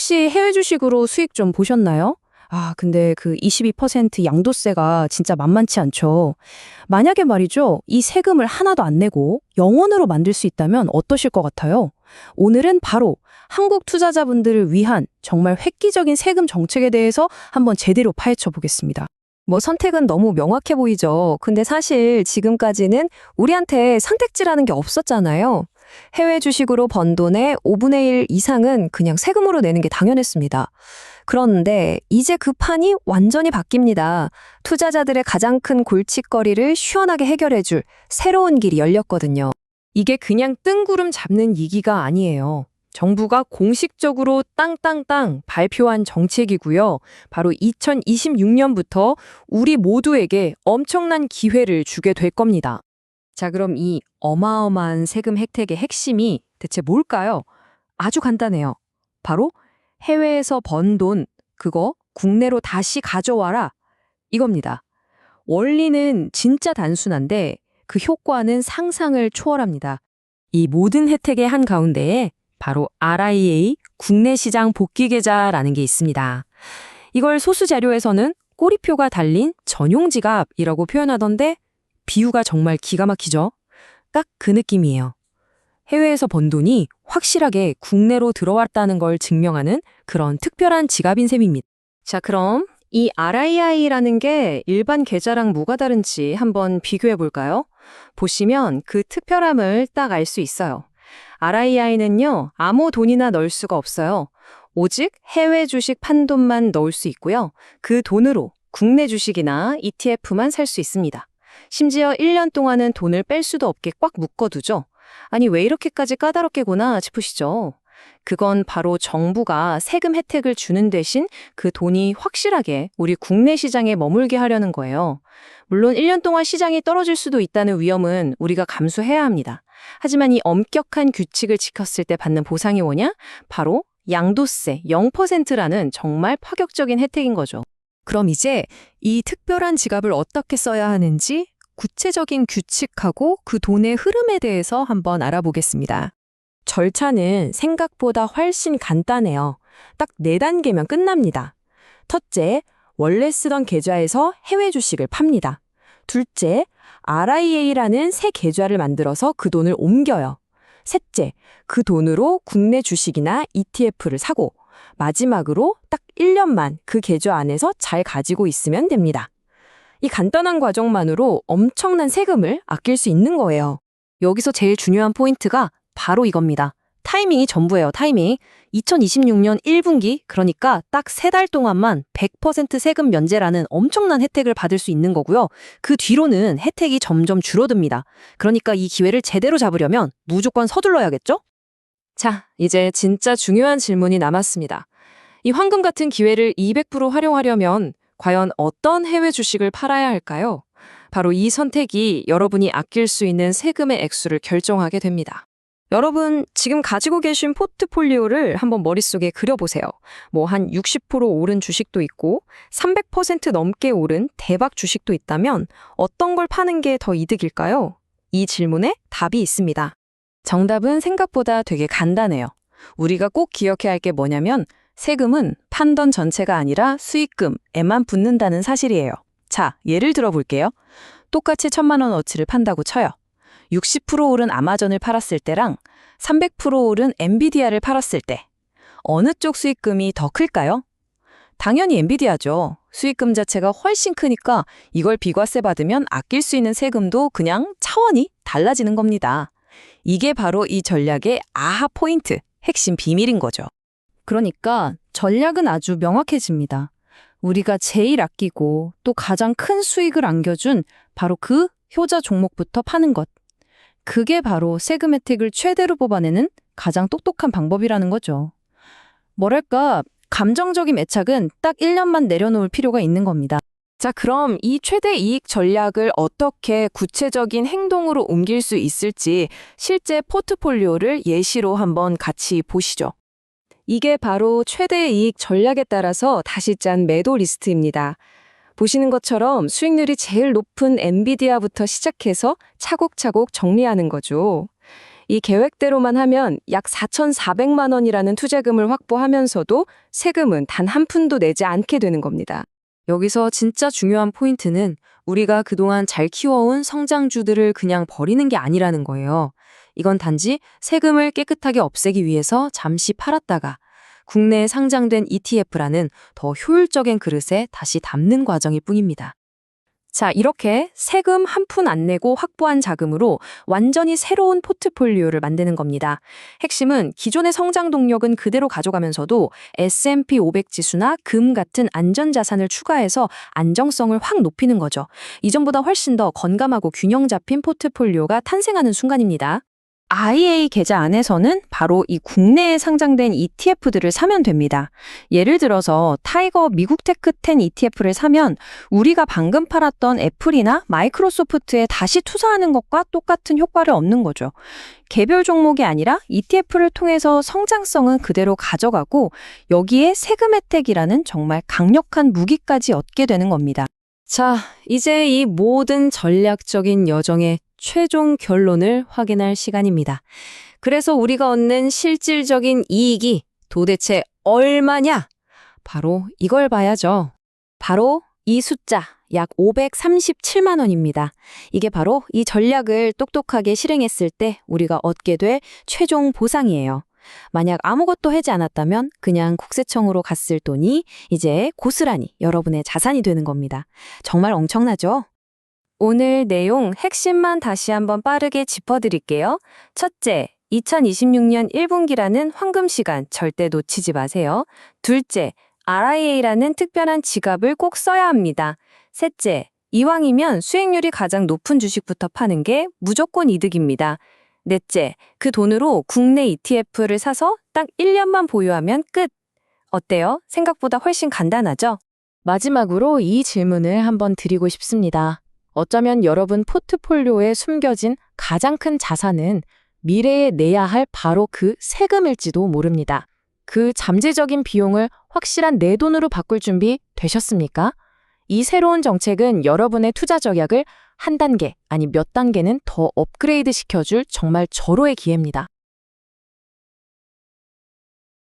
혹시 해외 주식으로 수익 좀 보셨나요? 근데 그 22% 양도세가 진짜 만만치 않죠. 만약에 말이죠, 이 세금을 하나도 안 내고 영원으로 만들 수 있다면 어떠실 것 같아요? 오늘은 바로 한국 투자자분들을 위한 정말 획기적인 세금 정책에 대해서 한번 제대로 파헤쳐 보겠습니다. 선택은 너무 명확해 보이죠. 근데 사실 지금까지는 우리한테 선택지라는 게 없었잖아요. 해외 주식으로 번 돈의 5분의 1 이상은 그냥 세금으로 내는 게 당연했습니다. 그런데 이제 그 판이 완전히 바뀝니다. 투자자들의 가장 큰 골칫거리를 시원하게 해결해줄 새로운 길이 열렸거든요. 이게 그냥 뜬구름 잡는 얘기가 아니에요. 정부가 공식적으로 땅땅땅 발표한 정책이고요. 바로 2026년부터 우리 모두에게 엄청난 기회를 주게 될 겁니다. 자, 그럼 이 어마어마한 세금 혜택의 핵심이 대체 뭘까요? 아주 간단해요. 바로 해외에서 번 돈, 그거 국내로 다시 가져와라. 이겁니다. 원리는 진짜 단순한데 그 효과는 상상을 초월합니다. 이 모든 혜택의 한가운데에 바로 RIA 국내 시장 복귀 계좌라는 게 있습니다. 이걸 소수 자료에서는 꼬리표가 달린 전용 지갑이라고 표현하던데 비유가 정말 기가 막히죠? 딱 그 느낌이에요. 해외에서 번 돈이 확실하게 국내로 들어왔다는 걸 증명하는 그런 특별한 지갑인 셈입니다. 자, 그럼 이 RII라는 게 일반 계좌랑 뭐가 다른지 한번 비교해 볼까요? 보시면 그 특별함을 딱 알 수 있어요. RII는요, 아무 돈이나 넣을 수가 없어요. 오직 해외 주식 판돈만 넣을 수 있고요. 그 돈으로 국내 주식이나 ETF만 살 수 있습니다. 심지어 1년 동안은 돈을 뺄 수도 없게 꽉 묶어두죠. 아니, 왜 이렇게까지 까다롭게구나 싶으시죠? 그건 바로 정부가 세금 혜택을 주는 대신 그 돈이 확실하게 우리 국내 시장에 머물게 하려는 거예요. 물론 1년 동안 시장이 떨어질 수도 있다는 위험은 우리가 감수해야 합니다. 하지만 이 엄격한 규칙을 지켰을 때 받는 보상이 뭐냐? 바로 양도세 0%라는 정말 파격적인 혜택인 거죠. 그럼 이제 이 특별한 지갑을 어떻게 써야 하는지 구체적인 규칙하고 그 돈의 흐름에 대해서 한번 알아보겠습니다. 절차는 생각보다 훨씬 간단해요. 딱 4단계면 끝납니다. 첫째, 원래 쓰던 계좌에서 해외 주식을 팝니다. 둘째, RIA라는 새 계좌를 만들어서 그 돈을 옮겨요. 셋째, 그 돈으로 국내 주식이나 ETF를 사고, 마지막으로 딱 1년만 그 계좌 안에서 잘 가지고 있으면 됩니다. 이 간단한 과정만으로 엄청난 세금을 아낄 수 있는 거예요. 여기서 제일 중요한 포인트가 바로 이겁니다. 타이밍이 전부예요, 타이밍. 2026년 1분기, 그러니까 딱 3달 동안만 100% 세금 면제라는 엄청난 혜택을 받을 수 있는 거고요. 그 뒤로는 혜택이 점점 줄어듭니다. 그러니까 이 기회를 제대로 잡으려면 무조건 서둘러야겠죠? 자, 이제 진짜 중요한 질문이 남았습니다. 이 황금 같은 기회를 200% 활용하려면 과연 어떤 해외 주식을 팔아야 할까요? 바로 이 선택이 여러분이 아낄 수 있는 세금의 액수를 결정하게 됩니다. 여러분, 지금 가지고 계신 포트폴리오를 한번 머릿속에 그려보세요. 한 60% 오른 주식도 있고 300% 넘게 오른 대박 주식도 있다면 어떤 걸 파는 게 더 이득일까요? 이 질문에 답이 있습니다. 정답은 생각보다 되게 간단해요. 우리가 꼭 기억해야 할 게 뭐냐면 세금은 판던 전체가 아니라 수익금에만 붙는다는 사실이에요. 자, 예를 들어 볼게요. 똑같이 1,000만 원어치를 판다고 쳐요. 60% 오른 아마존을 팔았을 때랑 300% 오른 엔비디아를 팔았을 때 어느 쪽 수익금이 더 클까요? 당연히 엔비디아죠. 수익금 자체가 훨씬 크니까 이걸 비과세 받으면 아낄 수 있는 세금도 그냥 차원이 달라지는 겁니다. 이게 바로 이 전략의 아하 포인트, 핵심 비밀인 거죠. 그러니까 전략은 아주 명확해집니다. 우리가 제일 아끼고 또 가장 큰 수익을 안겨준 바로 그 효자 종목부터 파는 것. 그게 바로 세금 혜택을 최대로 뽑아내는 가장 똑똑한 방법이라는 거죠. 뭐랄까, 감정적인 애착은 딱 1년만 내려놓을 필요가 있는 겁니다. 자, 그럼 이 최대 이익 전략을 어떻게 구체적인 행동으로 옮길 수 있을지 실제 포트폴리오를 예시로 한번 같이 보시죠. 이게 바로 최대 이익 전략에 따라서 다시 짠 매도 리스트입니다. 보시는 것처럼 수익률이 제일 높은 엔비디아부터 시작해서 차곡차곡 정리하는 거죠. 이 계획대로만 하면 약 4,400만 원이라는 투자금을 확보하면서도 세금은 단 한 푼도 내지 않게 되는 겁니다. 여기서 진짜 중요한 포인트는 우리가 그동안 잘 키워온 성장주들을 그냥 버리는 게 아니라는 거예요. 이건 단지 세금을 깨끗하게 없애기 위해서 잠시 팔았다가 국내에 상장된 ETF라는 더 효율적인 그릇에 다시 담는 과정일 뿐입니다. 자, 이렇게 세금 한 푼 안 내고 확보한 자금으로 완전히 새로운 포트폴리오를 만드는 겁니다. 핵심은 기존의 성장 동력은 그대로 가져가면서도 S&P 500 지수나 금 같은 안전자산을 추가해서 안정성을 확 높이는 거죠. 이전보다 훨씬 더 건강하고 균형 잡힌 포트폴리오가 탄생하는 순간입니다. IA 계좌 안에서는 바로 이 국내에 상장된 ETF들을 사면 됩니다. 예를 들어서 타이거 미국 테크 10 ETF를 사면 우리가 방금 팔았던 애플이나 마이크로소프트에 다시 투자하는 것과 똑같은 효과를 얻는 거죠. 개별 종목이 아니라 ETF를 통해서 성장성은 그대로 가져가고 여기에 세금 혜택이라는 정말 강력한 무기까지 얻게 되는 겁니다. 자, 이제 이 모든 전략적인 여정의 최종 결론을 확인할 시간입니다. 그래서 우리가 얻는 실질적인 이익이 도대체 얼마냐? 바로 이걸 봐야죠. 바로 이 숫자, 약 537만 원입니다. 이게 바로 이 전략을 똑똑하게 실행했을 때 우리가 얻게 될 최종 보상이에요. 만약 아무것도 하지 않았다면 그냥 국세청으로 갔을 돈이 이제 고스란히 여러분의 자산이 되는 겁니다. 정말 엄청나죠? 오늘 내용 핵심만 다시 한번 빠르게 짚어드릴게요. 첫째, 2026년 1분기라는 황금 시간 절대 놓치지 마세요. 둘째, RIA라는 특별한 지갑을 꼭 써야 합니다. 셋째, 이왕이면 수익률이 가장 높은 주식부터 파는 게 무조건 이득입니다. 넷째, 그 돈으로 국내 ETF를 사서 딱 1년만 보유하면 끝. 어때요? 생각보다 훨씬 간단하죠? 마지막으로 이 질문을 한번 드리고 싶습니다. 어쩌면 여러분 포트폴리오에 숨겨진 가장 큰 자산은 미래에 내야 할 바로 그 세금일지도 모릅니다. 그 잠재적인 비용을 확실한 내 돈으로 바꿀 준비 되셨습니까? 이 새로운 정책은 여러분의 투자 전략을 한 단계, 아니 몇 단계는 더 업그레이드 시켜줄 정말 절호의 기회입니다.